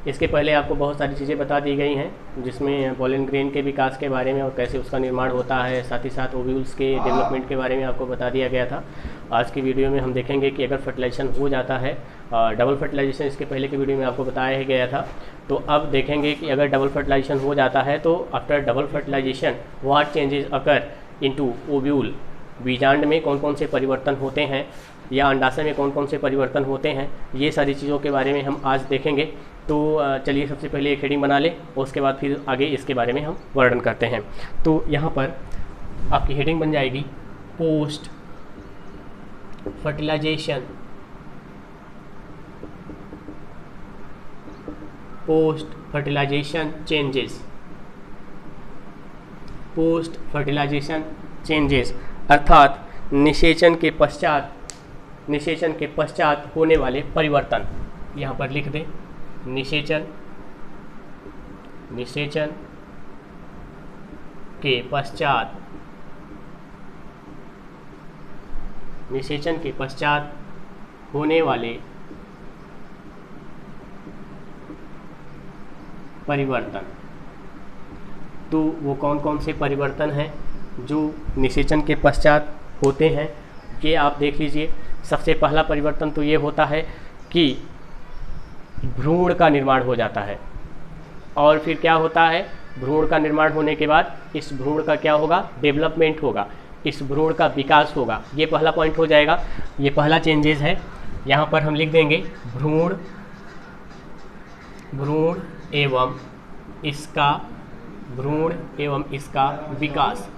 इसके पहले आपको बहुत सारी चीज़ें बता दी गई हैं, जिसमें पोलन ग्रेन के विकास के बारे में और कैसे उसका निर्माण होता है, साथ ही साथ ओव्यूल्स के डेवलपमेंट के बारे में आपको बता दिया गया था। आज की वीडियो में हम देखेंगे कि अगर फर्टिलाइजेशन हो जाता है, डबल फर्टिलाइजेशन इसके पहले की वीडियो में आपको बताया ही गया था, तो अब देखेंगे कि अगर डबल फर्टिलाइजेशन हो जाता है तो after double fertilization what changes occur into ovule, बीजांड में कौन कौन से परिवर्तन होते हैं या अंडाशय में कौन कौन से परिवर्तन होते हैं, ये सारी चीज़ों के बारे में हम आज देखेंगे। तो चलिए सबसे पहले एक हेडिंग बना लें और उसके बाद फिर आगे इसके बारे में हम वर्णन करते हैं। तो यहाँ पर आपकी हेडिंग बन जाएगी post fertilisation, post fertilisation changes, post fertilisation changes अर्थात निषेचन के पश्चात होने वाले परिवर्तन। यहाँ पर लिख दें निषेचन के पश्चात होने वाले परिवर्तन। तो वो कौन कौन से परिवर्तन हैं जो निषेचन के पश्चात होते हैं, ये आप देख लीजिए। सबसे पहला परिवर्तन तो ये होता है कि भ्रूण का निर्माण हो जाता है, और फिर क्या होता है, भ्रूण का निर्माण होने के बाद इस भ्रूण का क्या होगा, डेवलपमेंट होगा, इस भ्रूण का विकास होगा। ये पहला पॉइंट हो जाएगा, ये पहला चेंजेस है। यहाँ पर हम लिख देंगे भ्रूण एवं इसका विकास,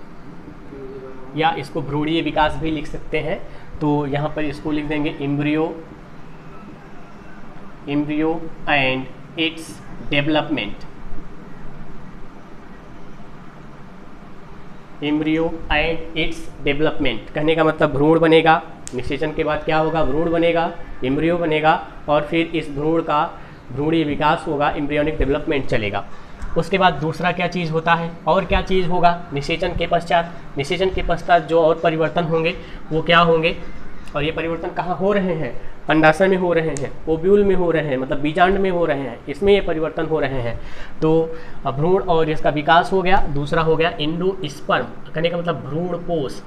या इसको भ्रूणीय विकास भी लिख सकते हैं। तो यहाँ पर इसको लिख देंगे embryo and its development. Embryo and its development कहने का मतलब भ्रूण बनेगा, निषेचन के बाद क्या होगा, भ्रूण बनेगा, एम्ब्रियो बनेगा, और फिर इस भ्रूण का भ्रूणीय विकास होगा, एम्ब्रियोनिक डेवलपमेंट चलेगा। उसके बाद दूसरा क्या चीज़ होता है, और क्या चीज़ होगा निषेचन के पश्चात जो और परिवर्तन होंगे वो क्या होंगे, और ये परिवर्तन कहाँ हो रहे हैं, अंडाशय में हो रहे हैं, ओव्यूल में हो रहे हैं, मतलब बीजांड में हो रहे हैं, इसमें ये परिवर्तन हो रहे हैं। तो भ्रूण और इसका विकास हो गया। दूसरा हो गया एंडोस्पर्म, कहने का मतलब भ्रूणपोष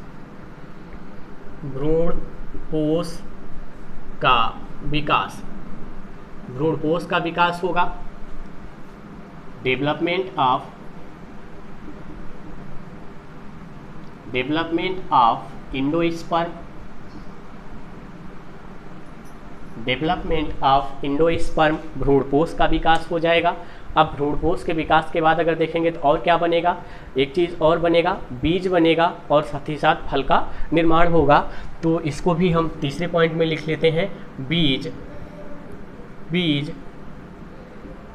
का विकास, भ्रूणपोष का विकास होगा। डेवलपमेंट ऑफ एंडोस्पर्म, भ्रूणपोष का विकास हो जाएगा। अब भ्रूणपोष के विकास के बाद अगर देखेंगे तो और क्या बनेगा, एक चीज़ और बनेगा, बीज बनेगा, और साथ ही साथ फल का निर्माण होगा। तो इसको भी हम तीसरे पॉइंट में लिख लेते हैं, बीज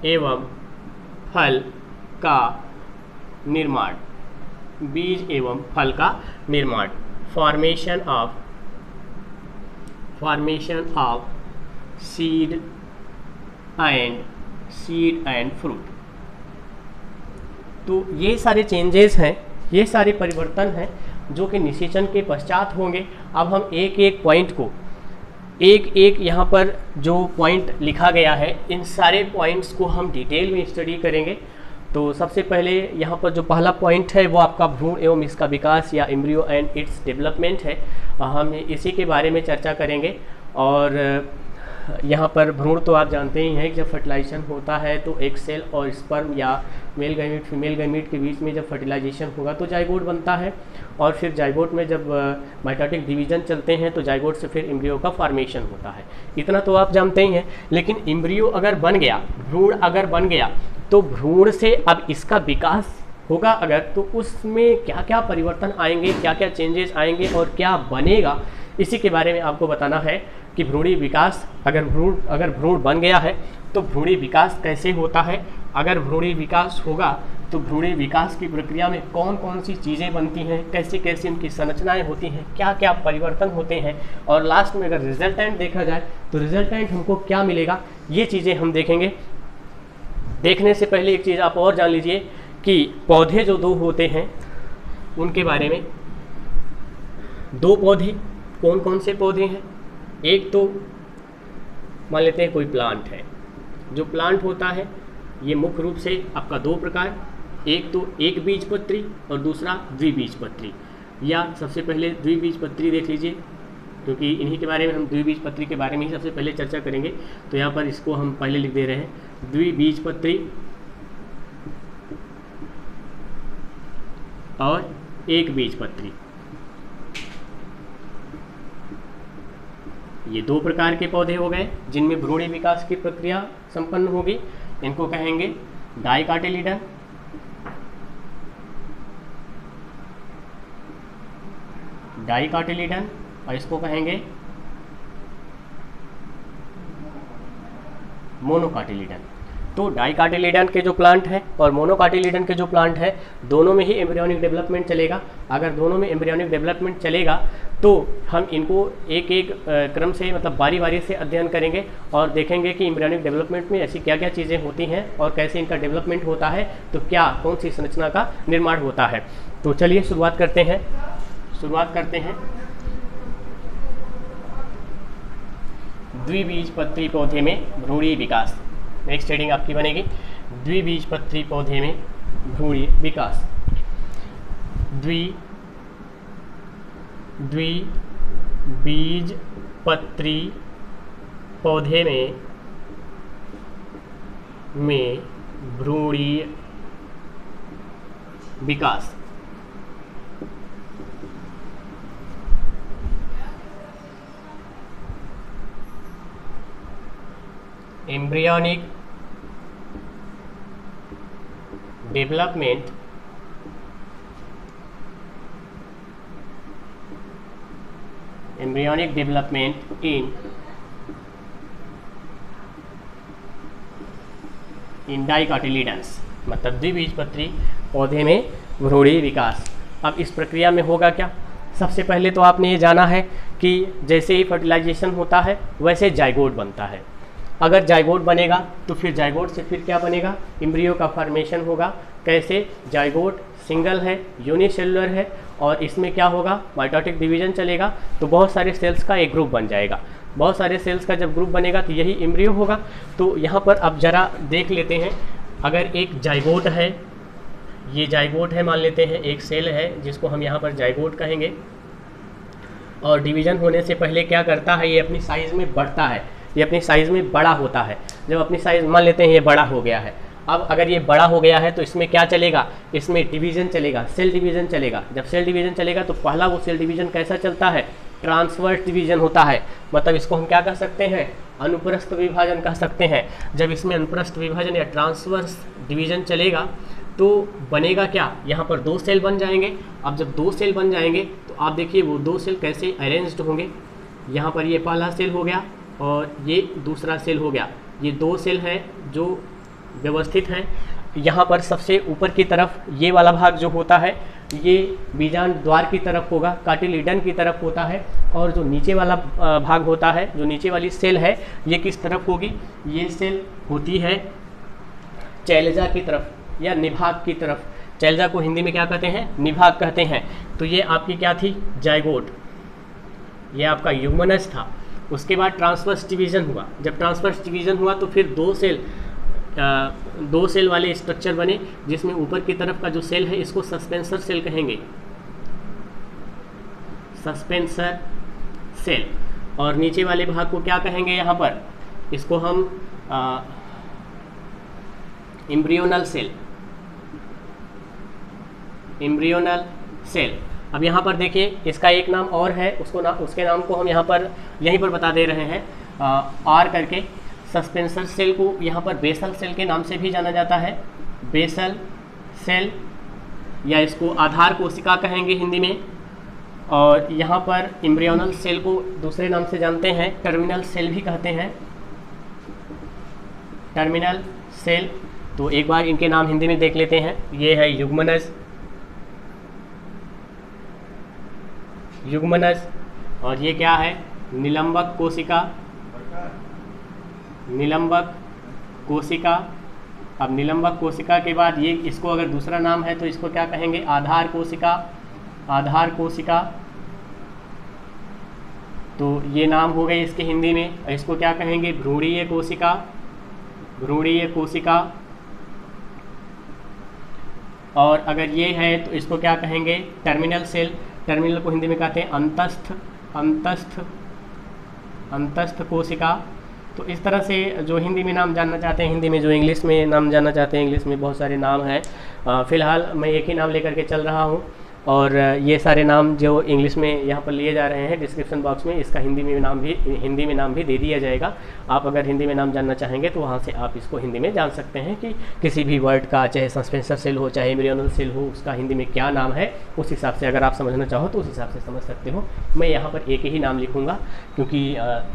एवं फल का निर्माण, बीज एवं फल का निर्माण, formation of seed and fruit. तो ये सारे चेंजेस हैं, ये सारे परिवर्तन हैं जो कि निषेचन के पश्चात होंगे। अब हम एक एक पॉइंट को एक यहाँ पर जो पॉइंट लिखा गया है, इन सारे पॉइंट्स को हम डिटेल में स्टडी करेंगे। तो सबसे पहले यहाँ पर जो पहला पॉइंट है वो आपका भ्रूण एवं इसका विकास या एम्ब्रियो एंड इट्स डेवलपमेंट है। हम इसी के बारे में चर्चा करेंगे। और यहाँ पर भ्रूण तो आप जानते ही हैं कि जब फर्टिलाइजेशन होता है तो एक सेल और स्पर्म या मेल गैमीट फीमेल गैमीट के बीच में जब फर्टिलाइजेशन होगा तो जाइगोट बनता है, और फिर जाइगोट में जब माइटोटिक डिवीजन चलते हैं तो जाइगोट से फिर एम्ब्रियो का फॉर्मेशन होता है। इतना तो आप जानते ही हैं। लेकिन एम्ब्रियो अगर बन गया, भ्रूण अगर बन गया, तो भ्रूण से अब इसका विकास होगा अगर, तो उसमें क्या क्या परिवर्तन आएंगे, क्या क्या चेंजेस आएंगे और क्या बनेगा, इसी के बारे में आपको बताना है कि भ्रूणी विकास, अगर भ्रूण बन गया है तो भ्रूणी विकास कैसे होता है, अगर भ्रूणी विकास होगा तो भ्रूणी विकास की प्रक्रिया में कौन कौन सी चीज़ें बनती हैं, कैसे कैसे उनकी संरचनाएं होती हैं, क्या क्या परिवर्तन होते हैं, और लास्ट में अगर रिजल्टेंट देखा जाए तो रिजल्टेंट हमको क्या मिलेगा, ये चीज़ें हम देखेंगे। देखने से पहले एक चीज़ आप और जान लीजिए कि पौधे जो दो होते हैं उनके बारे में। दो पौधे कौन कौन से पौधे हैं, एक तो मान लेते हैं कोई प्लांट है, जो प्लांट होता है ये मुख्य रूप से आपका दो प्रकार, एक तो एक बीजपत्री और दूसरा द्विबीजपत्री। या सबसे पहले द्विबीजपत्री देख लीजिए, क्योंकि इन्हीं के बारे में हम द्विबीजपत्री के बारे में ही सबसे पहले चर्चा करेंगे। तो यहाँ पर इसको हम पहले लिख दे रहे हैं द्विबीजपत्री और एक बीजपत्री। ये दो प्रकार के पौधे हो गए जिनमें भ्रूणी विकास की प्रक्रिया संपन्न होगी। इनको कहेंगे डाइकाटिलिडन, डाइकाटिलिडन, और इसको कहेंगे मोनोकाटिलिडन। तो डाइकाटिलिडन के जो प्लांट है और मोनोकाटिलिडन के जो प्लांट है, दोनों में ही एम्ब्रियोनिक डेवलपमेंट चलेगा। अगर दोनों में एम्ब्रियोनिक डेवलपमेंट चलेगा तो हम इनको एक एक क्रम से, मतलब बारी बारी से अध्ययन करेंगे और देखेंगे कि एम्ब्रियोनिक डेवलपमेंट में ऐसी क्या क्या चीज़ें होती हैं और कैसे इनका डेवलपमेंट होता है, तो क्या कौन सी संरचना का निर्माण होता है। तो चलिए शुरुआत करते हैं। द्विबीजपत्री पौधे में भ्रूणी विकास। नेक्स्ट हेडिंग आपकी बनेगी द्विबीजपत्री पौधे में भ्रूणी विकास। द्विबीजपत्री पौधे में भ्रूणी विकास। एम्ब्रियोनिक डेवलपमेंट इन डाइकाटिलिडन्स, मतलब द्विबीजपत्री पौधे में भ्रूणी विकास। अब इस प्रक्रिया में होगा क्या? सबसे पहले तो आपने ये जाना है कि जैसे ही फर्टिलाइजेशन होता है वैसे जाइगोट बनता है। अगर जाइगोट बनेगा तो फिर जाइगोट से फिर क्या बनेगा? एम्ब्रियो का फॉर्मेशन होगा। कैसे? जाइगोट सिंगल है, यूनिसेलुलर है, और इसमें क्या होगा? माइटोटिक डिवीजन चलेगा, तो बहुत सारे सेल्स का एक ग्रुप बन जाएगा। बहुत सारे सेल्स का जब ग्रुप बनेगा तो यही एम्ब्रियो होगा। तो यहाँ पर अब जरा देख लेते हैं, अगर एक जाइगोट है, ये जाइगोट है मान लेते हैं, एक सेल है जिसको हम यहाँ पर जाइगोट कहेंगे, और डिवीजन होने से पहले क्या करता है? ये अपनी साइज़ में बढ़ता है, ये अपनी साइज़ में बड़ा होता है। जब अपनी साइज़ मान लेते हैं ये बड़ा हो गया है, अब अगर ये बड़ा हो गया है तो इसमें क्या चलेगा? इसमें डिवीज़न चलेगा, सेल डिवीज़न चलेगा। जब सेल डिवीज़न चलेगा तो पहला वो सेल डिवीज़न कैसा चलता है? ट्रांसवर्स डिवीज़न होता है। मतलब इसको हम क्या कह सकते हैं? अनुप्रस्थ विभाजन कह सकते हैं। जब इसमें अनुप्रस्थ विभाजन या ट्रांसवर्स डिवीज़न चलेगा तो बनेगा क्या? यहाँ पर दो सेल बन जाएंगे। अब जब दो सेल बन जाएंगे तो आप देखिए वो दो सेल कैसे अरेंज्ड होंगे। यहाँ पर ये पहला सेल हो गया और ये दूसरा सेल हो गया। ये दो सेल हैं जो व्यवस्थित हैं। यहाँ पर सबसे ऊपर की तरफ ये वाला भाग जो होता है ये बीजांड द्वार की तरफ होगा, कार्टिलिडन की तरफ होता है, और जो नीचे वाला भाग होता है, जो नीचे वाली सेल है, ये किस तरफ होगी? ये सेल होती है चैलजा की तरफ या निभाग की तरफ। चैलजा को हिंदी में क्या कहते हैं? निभाग कहते हैं। तो ये आपकी क्या थी? जाइगोट। ये आपका युग्मनज था। उसके बाद ट्रांसवर्स डिवीज़न हुआ। जब ट्रांसवर्स डिवीज़न हुआ तो फिर दो सेल वाले स्ट्रक्चर बने, जिसमें ऊपर की तरफ का जो सेल है इसको सस्पेंसर सेल कहेंगे, सस्पेंसर सेल, और नीचे वाले भाग को क्या कहेंगे? यहाँ पर इसको हम एम्ब्रियोनल सेल, एम्ब्रियोनल सेल। अब यहाँ पर देखिए इसका एक नाम और है, उसके नाम को हम यहाँ पर यहीं पर बता दे रहे हैं आर करके। सस्पेंसर सेल को यहाँ पर बेसल सेल के नाम से भी जाना जाता है, बेसल सेल, या इसको आधार कोशिका कहेंगे हिंदी में। और यहाँ पर एम्ब्रियोनल सेल को दूसरे नाम से जानते हैं, टर्मिनल सेल भी कहते हैं, टर्मिनल सेल। तो एक बार इनके नाम हिंदी में देख लेते हैं। ये है युग्मनज, युग्मनज, और ये क्या है? निलंबक कोशिका, निलंबक कोशिका। अब निलंबक कोशिका के बाद ये, इसको अगर दूसरा नाम है तो इसको क्या कहेंगे? आधार कोशिका, आधार कोशिका। तो ये नाम हो गए इसके हिंदी में। इसको क्या कहेंगे? भ्रूणीय कोशिका, भ्रूणीय कोशिका। और अगर ये है तो इसको क्या कहेंगे, टर्मिनल सेल। टर्मिनल को हिंदी में कहते हैं अंतस्थ कोशिका। तो इस तरह से जो हिंदी में नाम जानना चाहते हैं, हिंदी में जो इंग्लिश में नाम जानना चाहते हैं, इंग्लिश में बहुत सारे नाम हैं। फ़िलहाल मैं एक ही नाम लेकर के चल रहा हूँ, और ये सारे नाम जो इंग्लिश में यहाँ पर लिए जा रहे हैं डिस्क्रिप्शन बॉक्स में, इसका हिंदी में नाम भी दे दिया जाएगा। आप अगर हिंदी में नाम जानना चाहेंगे तो वहाँ से आप इसको हिंदी में जान सकते हैं कि किसी भी वर्ड का, चाहे सस्पेंसर सेल हो चाहे एम्ब्रियोनल सेल हो, उसका हिंदी में क्या नाम है, उस हिसाब से अगर आप समझना चाहो तो उस हिसाब से समझ सकते हो। मैं यहाँ पर एक ही नाम लिखूँगा, क्योंकि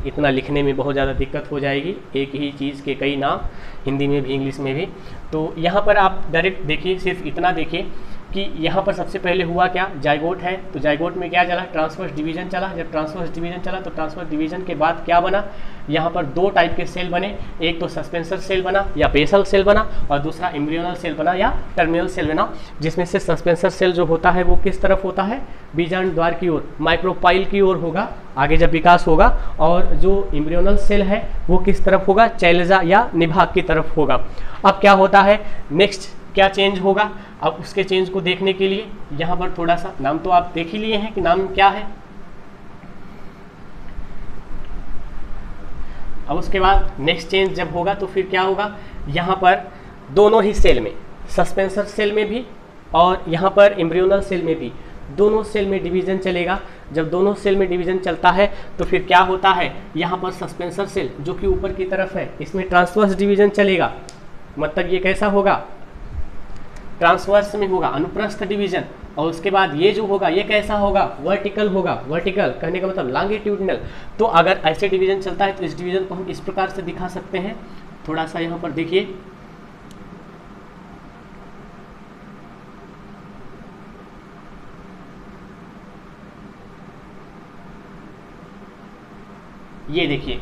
इतना लिखने में बहुत ज़्यादा दिक्कत हो जाएगी, एक ही चीज़ के कई नाम, हिंदी में भी इंग्लिश में भी। तो यहाँ पर आप डायरेक्ट देखिए, सिर्फ इतना देखिए कि यहाँ पर सबसे पहले हुआ क्या, जाइगोट है, तो जाइगोट में क्या चला, ट्रांसवर्स डिवीजन चला। जब ट्रांसवर्स डिवीजन चला तो ट्रांसवर्स डिवीजन के बाद क्या बना, यहाँ पर दो टाइप के सेल बने, एक तो सस्पेंसर सेल बना या बेसल सेल बना, और दूसरा एम्ब्रियोनल सेल बना या टर्मिनल सेल बना। जिसमें से सस्पेंसर सेल जो होता है वो किस तरफ होता है, बीजांड द्वार की ओर, माइक्रोपाइल की ओर होगा आगे जब विकास होगा, और जो एम्ब्रियोनल सेल है वो किस तरफ होगा, चैलेजा या निभाग की तरफ होगा। अब क्या होता है, नेक्स्ट क्या चेंज होगा, अब उसके चेंज को देखने के लिए यहाँ पर थोड़ा सा नाम तो आप देख ही लिए हैं कि नाम क्या है। अब उसके बाद नेक्स्ट चेंज जब होगा तो फिर क्या होगा, यहाँ पर दोनों ही सेल में, सस्पेंसर सेल में भी और यहाँ पर एम्ब्रियोनल सेल में भी, दोनों सेल में डिवीजन चलेगा। जब दोनों सेल में डिवीजन चलता है तो फिर क्या होता है, यहाँ पर सस्पेंसर सेल जो कि ऊपर की तरफ है, इसमें ट्रांसवर्स डिवीजन चलेगा। मतलब ये कैसा होगा, ट्रांसवर्स में होगा, अनुप्रस्थ डिवीजन। और उसके बाद ये जो होगा ये कैसा होगा, वर्टिकल होगा। वर्टिकल कहने का मतलब लॉन्गिट्यूडिनल। तो अगर ऐसे डिवीजन चलता है तो इस डिवीजन को हम इस प्रकार से दिखा सकते हैं। थोड़ा सा यहाँ पर देखिए, ये देखिए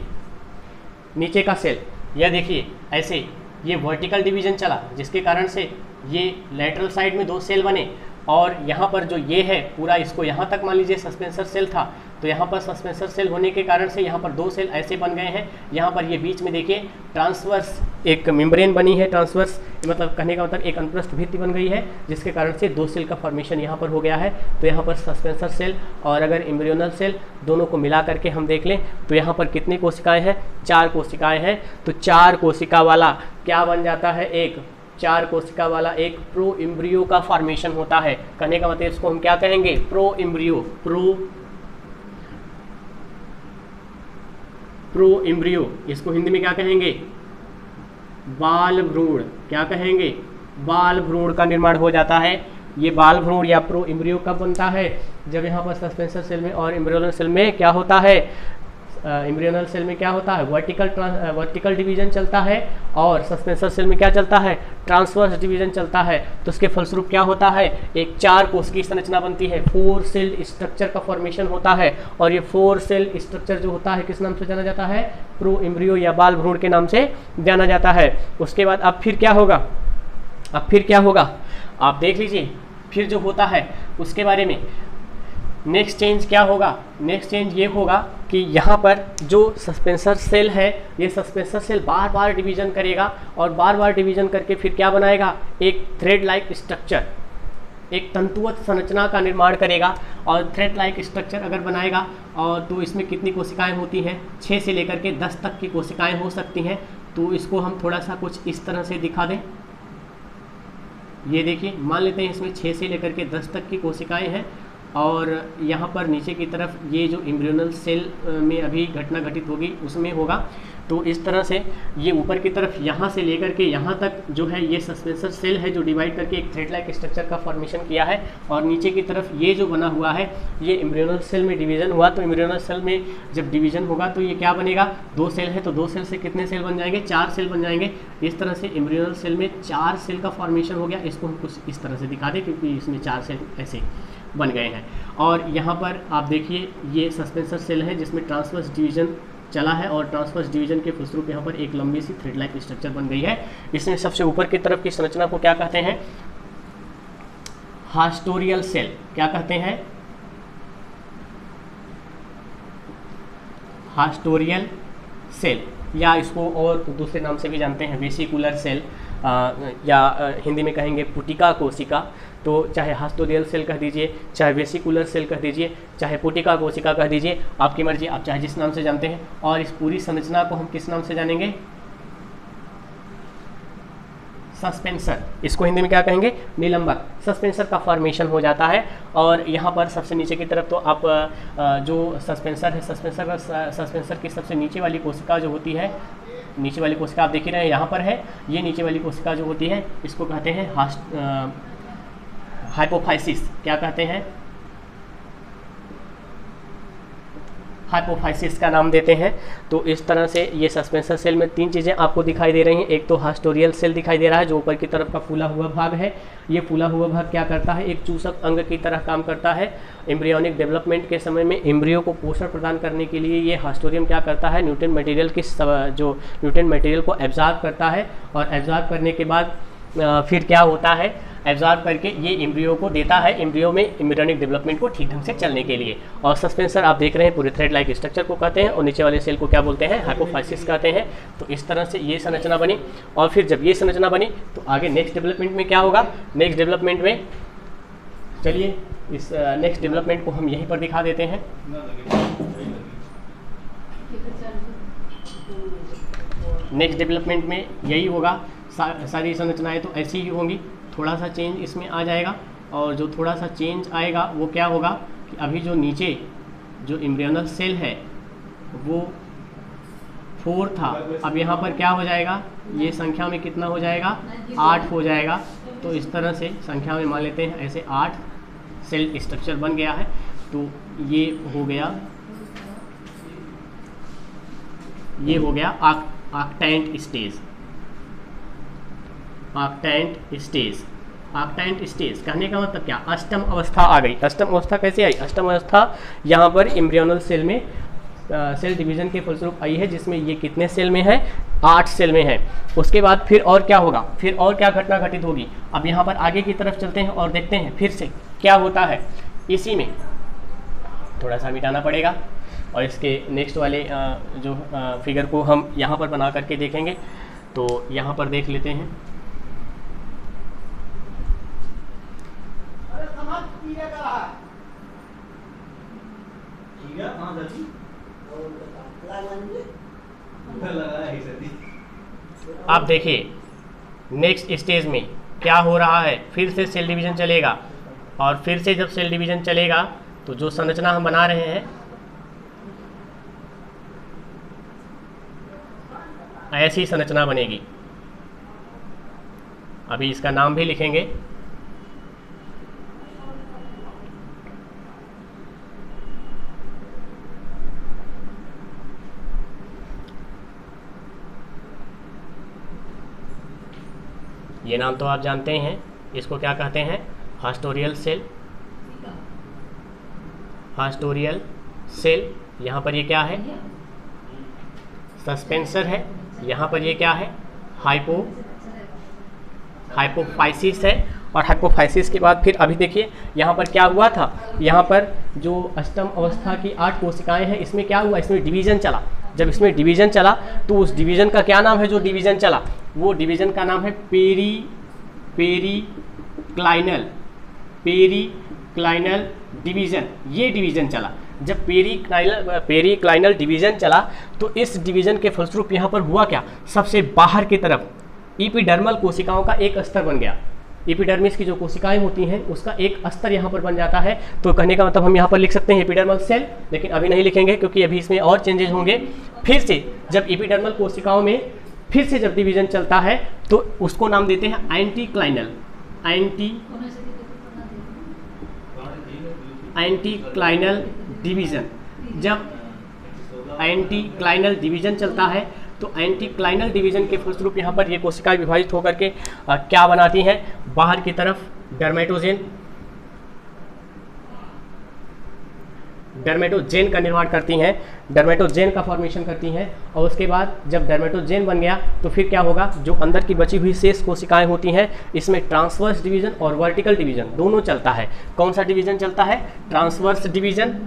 नीचे का सेल, यह देखिए ऐसे ये वर्टिकल डिवीजन चला, जिसके कारण से ये लेटरल साइड में दो सेल बने, और यहाँ पर जो ये है पूरा, इसको यहाँ तक मान लीजिए सस्पेंसर सेल था, तो यहाँ पर सस्पेंसर सेल होने के कारण से यहाँ पर दो सेल ऐसे बन गए हैं। यहाँ पर ये बीच में देखिए ट्रांसवर्स एक मेम्ब्रेन बनी है, ट्रांसवर्स मतलब कहने का मतलब एक अनुप्रस्थ भित्ति बन गई है, जिसके कारण से दो सेल का फॉर्मेशन यहाँ पर हो गया है। तो यहाँ पर सस्पेंसर सेल और अगर एम्ब्रियोनल सेल दोनों को मिला करके हम देख लें तो यहाँ पर कितनी कोशिकाएँ हैं, 4 कोशिकाएँ हैं। तो 4 कोशिका वाला क्या बन जाता है, एक 4 कोशिका वाला एक प्रो एम्ब्रियो का फॉर्मेशन होता है। कहने का मतलब इसको हम क्या कहेंगे, प्रो एम्ब्रियो। प्रो एम्ब्रियो, इसको हिंदी में क्या कहेंगे, बाल भ्रूण। क्या कहेंगे, बाल भ्रूण का निर्माण हो जाता है। ये बाल भ्रूण या प्रो एम्ब्रियो कब बनता है, जब यहाँ पर सस्पेंसर सेल में और एम्ब्रियोनल सेल में क्या होता है, एम्ब्रियोनल सेल में क्या होता है, वर्टिकल डिवीजन चलता है, और सस्पेंसर सेल में क्या चलता है, ट्रांसवर्स डिवीजन चलता है। तो उसके फलस्वरूप क्या होता है, एक 4 कोशिकीय संरचना बनती है, 4 सेल स्ट्रक्चर का फॉर्मेशन होता है। और ये 4 सेल स्ट्रक्चर जो होता है किस नाम से जाना जाता है, प्रो एम्ब्रियो या बाल भ्रूण के नाम से जाना जाता है। उसके बाद अब फिर क्या होगा, आप देख लीजिए फिर जो होता है उसके बारे में। नेक्स्ट चेंज क्या होगा, नेक्स्ट चेंज ये होगा कि यहाँ पर जो सस्पेंसर सेल है, ये सस्पेंसर सेल बार बार डिवीजन करेगा, और बार बार डिवीजन करके फिर क्या बनाएगा, एक थ्रेड लाइक स्ट्रक्चर, एक तंतुवत संरचना का निर्माण करेगा। और थ्रेड लाइक स्ट्रक्चर अगर बनाएगा, और तो इसमें कितनी कोशिकाएं होती हैं, 6 से लेकर के 10 तक की कोशिकाएं हो सकती हैं। तो इसको हम थोड़ा सा कुछ इस तरह से दिखा दें। ये देखिए, मान लेते हैं इसमें 6 से लेकर के 10 तक की कोशिकाएं हैं, और यहाँ पर नीचे की तरफ ये जो एम्ब्रियोनल सेल में अभी घटना घटित होगी उसमें होगा। तो इस तरह से ये ऊपर की तरफ यहाँ से लेकर के यहाँ तक जो है ये सस्पेंसर सेल है, जो डिवाइड करके एक थ्रेड लाइक स्ट्रक्चर का फॉर्मेशन किया है। और नीचे की तरफ ये जो बना हुआ है ये एम्ब्रियोनल सेल में डिवीजन हुआ। तो एम्ब्रियोनल सेल में जब डिवीजन होगा तो ये क्या बनेगा, 2 सेल है, तो 2 सेल से कितने सेल बन जाएंगे, 4 सेल बन जाएंगे। इस तरह से एम्ब्रियोनल सेल में 4 सेल का फॉर्मेशन हो गया। इसको हम कुछ इस तरह से दिखा दें, क्योंकि इसमें 4 सेल ऐसे बन गए हैं। और यहाँ पर आप देखिए ये सस्पेंसर सेल है जिसमें ट्रांसवर्स डिवीजन चला है, और ट्रांसवर्स डिवीजन के फलस्वरूप यहाँ पर एक लंबी सी थ्रेड लाइक स्ट्रक्चर बन गई है। इसमें सबसे ऊपर की तरफ की संरचना को क्या कहते हैं, हास्टोरियल सेल। क्या कहते हैं, हास्टोरियल सेल। या इसको और दूसरे नाम से भी जानते हैं वेसिकुलर सेल, या हिंदी में कहेंगे पुटिका कोशिका। तो चाहे हास्टोरियल सेल कह दीजिए, चाहे वेसिकुलर सेल कह दीजिए, चाहे पुटिका कोशिका कह दीजिए, आपकी मर्जी, आप चाहे जिस नाम से जानते हैं। और इस पूरी संरचना को हम किस नाम से जानेंगे? सस्पेंसर। इसको हिंदी में क्या कहेंगे? निलंबक। सस्पेंसर का फॉर्मेशन हो जाता है। और यहाँ पर सबसे नीचे की तरफ तो आप जो सस्पेंसर है, सस्पेंसर की सबसे नीचे वाली कोशिका जो होती है, नीचे वाली कोशिका आप देख ही रहे हैं यहाँ पर है, ये नीचे वाली कोशिका जो होती है इसको कहते हैं हाइपोफाइसिस। क्या कहते हैं? हाइपोफाइसिस का नाम देते हैं। तो इस तरह से ये सस्पेंसर सेल में तीन चीज़ें आपको दिखाई दे रही हैं। एक तो हास्टोरियल सेल दिखाई दे रहा है जो ऊपर की तरफ का फूला हुआ भाग है। ये फूला हुआ भाग क्या करता है? एक चूसक अंग की तरह काम करता है। एम्ब्रियोनिक डेवलपमेंट के समय में एम्ब्रियो को पोषण प्रदान करने के लिए ये हास्टोरियम क्या करता है? न्यूट्रिएंट मटेरियल की जो न्यूट्रिएंट मटेरियल को एब्जॉर्ब करता है, और एब्जॉर्ब करने के बाद फिर क्या होता है? एब्जॉर्ब करके ये एम्ब्रियो को देता है, एम्ब्रियो में एम्ब्रियोनिक डेवलपमेंट को ठीक ढंग से चलने के लिए। और सस्पेंसर आप देख रहे हैं पूरे थ्रेड लाइक स्ट्रक्चर को कहते हैं, और नीचे वाले सेल को क्या बोलते हैं? हाइपोफाइसिस कहते हैं। तो इस तरह से ये संरचना बनी। और फिर जब ये संरचना बनी तो आगे नेक्स्ट डेवलपमेंट में क्या होगा? नेक्स्ट डेवलपमेंट में चलिए इस नेक्स्ट डेवलपमेंट को हम यहीं पर दिखा देते हैं। नेक्स्ट डेवलपमेंट में यही होगा, सारी संरचनाएं तो ऐसी ही होंगी, थोड़ा सा चेंज इसमें आ जाएगा। और जो थोड़ा सा चेंज आएगा वो क्या होगा कि अभी जो नीचे जो एम्ब्रियोनल सेल है वो 4 था, अब यहाँ पर क्या हो जाएगा? ये संख्या में कितना हो जाएगा? 8 हो जाएगा। तो इस तरह से संख्या में मान लेते हैं, ऐसे 8 सेल स्ट्रक्चर बन गया है। तो ये हो गया, ये हो गया octant stage. Octant stage, octant stage कहने का मतलब क्या? अष्टम अवस्था आ गई। अष्टम अवस्था कैसे आई? अष्टम अवस्था यहाँ पर एम्ब्रियोनल सेल में सेल डिवीजन के फलस्वरूप आई है, जिसमें ये कितने सेल में है? 8 सेल में है। उसके बाद फिर और क्या होगा? फिर और क्या घटना घटित होगी? अब यहाँ पर आगे की तरफ चलते हैं और देखते हैं फिर से क्या होता है। इसी में थोड़ा सा मिटाना पड़ेगा और इसके नेक्स्ट वाले जो फिगर को हम यहाँ पर बना करके देखेंगे। तो यहाँ पर देख लेते हैं। आप देखिए नेक्स्ट स्टेज में क्या हो रहा है? फिर से सेल डिवीजन चलेगा, और फिर से जब सेल डिवीजन चलेगा तो जो संरचना हम बना रहे हैं ऐसी संरचना बनेगी। अभी इसका नाम भी लिखेंगे। ये नाम तो आप जानते हैं, इसको क्या कहते हैं? हास्टोरियल सेल। हास्टोरियल सेल। यहाँ पर ये क्या है? सस्पेंसर है। यहाँ पर ये क्या है? हाइपोफाइसिस है। और हाइपोफाइसिस के बाद फिर अभी देखिए यहाँ पर क्या हुआ था? यहाँ पर जो अष्टम अवस्था की 8 कोशिकाएं हैं, इसमें क्या हुआ? इसमें डिवीजन चला। जब इसमें डिवीजन चला तो उस डिवीजन का क्या नाम है? जो डिवीजन चला वो डिवीजन का नाम है पेरिक्लाइनल डिवीजन। ये डिवीजन चला। जब पेरिक्लाइनल डिवीजन चला तो इस डिवीजन के फलस्वरूप यहाँ पर हुआ क्या? सबसे बाहर की तरफ एपिडर्मल कोशिकाओं का एक स्तर बन गया। एपिडर्मिस की जो कोशिकाएं होती हैं उसका एक स्तर यहाँ पर बन जाता है। तो कहने का मतलब हम यहाँ पर लिख सकते हैं एपिडर्मल सेल, लेकिन अभी नहीं लिखेंगे क्योंकि अभी इसमें और चेंजेस होंगे। फिर से जब एपिडर्मल कोशिकाओं में फिर से जब डिवीजन चलता है तो उसको नाम देते हैं एंटीक्लाइनल डिवीजन। जब एंटीक्लाइनल डिवीजन चलता है तो एंटीक्लाइनल डिवीजन के फलस्वरूप यहाँ पर ये कोशिकाएं विभाजित होकर के क्या बनाती हैं? बाहर की तरफ डर्मेटोजेन का निर्माण करती हैं, डर्मेटोजेन का फॉर्मेशन करती हैं। और उसके बाद जब डर्मेटोजेन बन गया तो फिर क्या होगा? जो अंदर की बची हुई शेष कोशिकाएं होती हैं इसमें ट्रांसवर्स डिवीजन और वर्टिकल डिवीजन दोनों चलता है। कौन सा डिवीजन चलता है? Transverse division.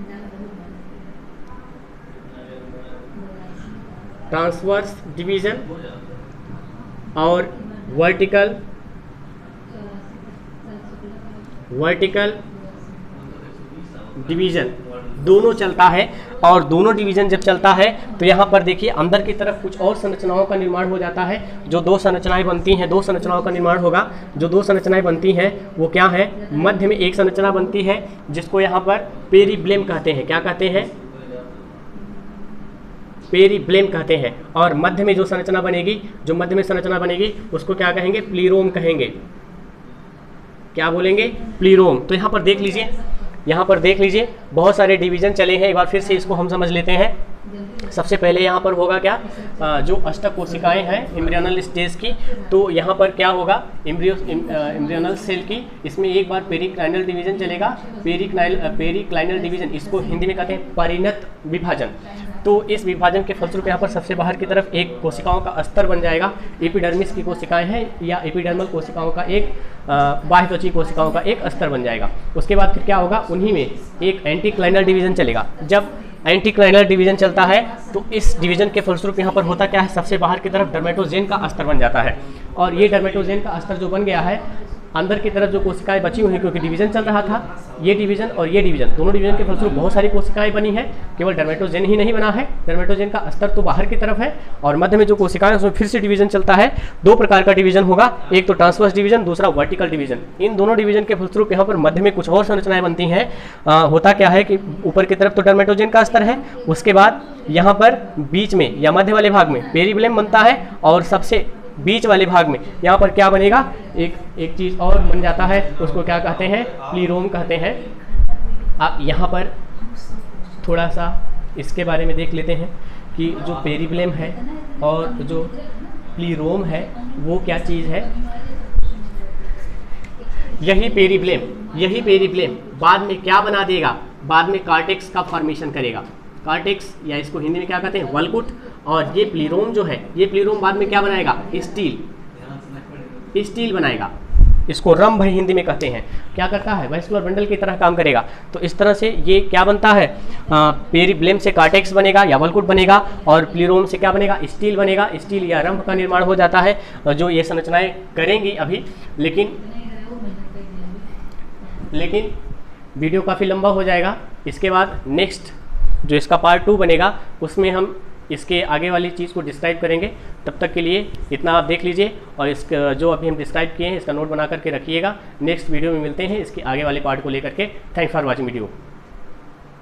ट्रांसवर्स डिवीजन और वर्टिकल डिवीजन दोनों चलता है। और दोनों डिवीजन जब चलता है तो यहाँ पर देखिए अंदर की तरफ कुछ और संरचनाओं का निर्माण हो जाता है। जो दो संरचनाएं बनती हैं, दो संरचनाओं का निर्माण होगा। जो दो संरचनाएं बनती हैं वो क्या है? मध्य में एक संरचना बनती है जिसको यहाँ पर पेरिब्लेम कहते हैं। क्या कहते हैं? पेरिब्लेम कहते हैं। और मध्य में जो संरचना बनेगी, जो मध्य में संरचना बनेगी उसको क्या कहेंगे? प्लीरोम कहेंगे। क्या बोलेंगे? प्लीरोम। तो यहाँ पर देख लीजिए, यहाँ पर देख लीजिए बहुत सारे डिवीजन चले हैं। एक बार फिर से इसको हम समझ लेते हैं। सबसे पहले यहाँ पर होगा क्या? जो अष्टक कोशिकाएं हैं एम्ब्रियोनल स्टेज की, तो यहाँ पर क्या होगा? एम्ब्रियोनल सेल की, इसमें एक बार पेरिक्लाइनल डिवीजन चलेगा। पेरिक्लाइनल डिवीजन, इसको हिंदी में कहते हैं परिणत विभाजन। तो इस विभाजन के फलस्वरूप यहाँ पर सबसे बाहर की तरफ एक कोशिकाओं का स्तर बन जाएगा। एपिडर्मिस की कोशिकाएं हैं या एपिडर्मल कोशिकाओं का एक बाह्य त्वची कोशिकाओं का एक स्तर बन जाएगा। उसके बाद फिर क्या होगा? उन्हीं में एक एंटीक्लाइनल डिवीजन चलेगा। जब एंटीक्लाइनल डिवीजन चलता है तो इस डिवीजन के फलस्वरूप यहाँ पर होता क्या है? सबसे बाहर की तरफ डर्मेटोजेन का स्तर बन जाता है। और ये डर्मेटोजेन का स्तर जो बन गया है, अंदर की तरफ जो कोशिकाएं बची हुई हैं, क्योंकि डिवीजन चल रहा था, ये डिवीजन और ये डिवीजन, दोनों डिवीजन के फलस्वरूप बहुत सारी कोशिकाएं बनी हैं। केवल डर्मेटोजेन ही नहीं बना है, डर्मेटोजेन का स्तर तो बाहर की तरफ है और मध्य में जो कोशिकाएं उसमें फिर से डिवीजन चलता है। दो प्रकार का डिवीजन होगा, एक तो ट्रांसवर्स डिवीजन, दूसरा वर्टिकल डिवीजन। इन दोनों डिवीजन के फलस्वरूप यहाँ पर मध्य में कुछ और संरचनाएं बनती हैं। होता क्या है कि ऊपर की तरफ तो डर्मेटोजेन का स्तर है, उसके बाद यहाँ पर बीच में या मध्य वाले भाग में पेरिब्लेम बनता है और सबसे बीच वाले भाग में यहाँ पर क्या बनेगा? एक चीज़ और बन जाता है, उसको क्या कहते हैं? प्लीरोम कहते हैं। आप यहाँ पर थोड़ा सा इसके बारे में देख लेते हैं कि जो पेरिब्लेम है और जो प्लीरोम है वो क्या चीज़ है। यही पेरिब्लेम बाद में क्या बना देगा? बाद में कार्टेक्स का फॉर्मेशन करेगा। कार्टेक्स या इसको हिंदी में क्या कहते हैं? वल्कुट। और ये प्लीरोम जो है, ये प्लीरोम बाद में क्या बनाएगा? स्टील बनाएगा। इसको रंभ हिंदी में कहते हैं। क्या करता है? वैस्कुलर बंडल की तरह काम करेगा। तो इस तरह से ये क्या बनता है? पेरिब्लेम से कार्टेक्स बनेगा या वल्कुट बनेगा और प्लीरोम से क्या बनेगा? स्टील बनेगा। स्टील या रंभ का निर्माण हो जाता है, जो ये संरचनाएं करेंगी अभी। लेकिन वीडियो काफ़ी लंबा हो जाएगा। इसके बाद नेक्स्ट जो इसका पार्ट 2 बनेगा उसमें हम इसके आगे वाली चीज़ को डिस्क्राइब करेंगे। तब तक के लिए इतना आप देख लीजिए और इसका जो अभी हम डिस्क्राइब किए हैं इसका नोट बना करके रखिएगा। नेक्स्ट वीडियो में मिलते हैं इसके आगे वाले पार्ट को लेकर के। Thanks for watching video.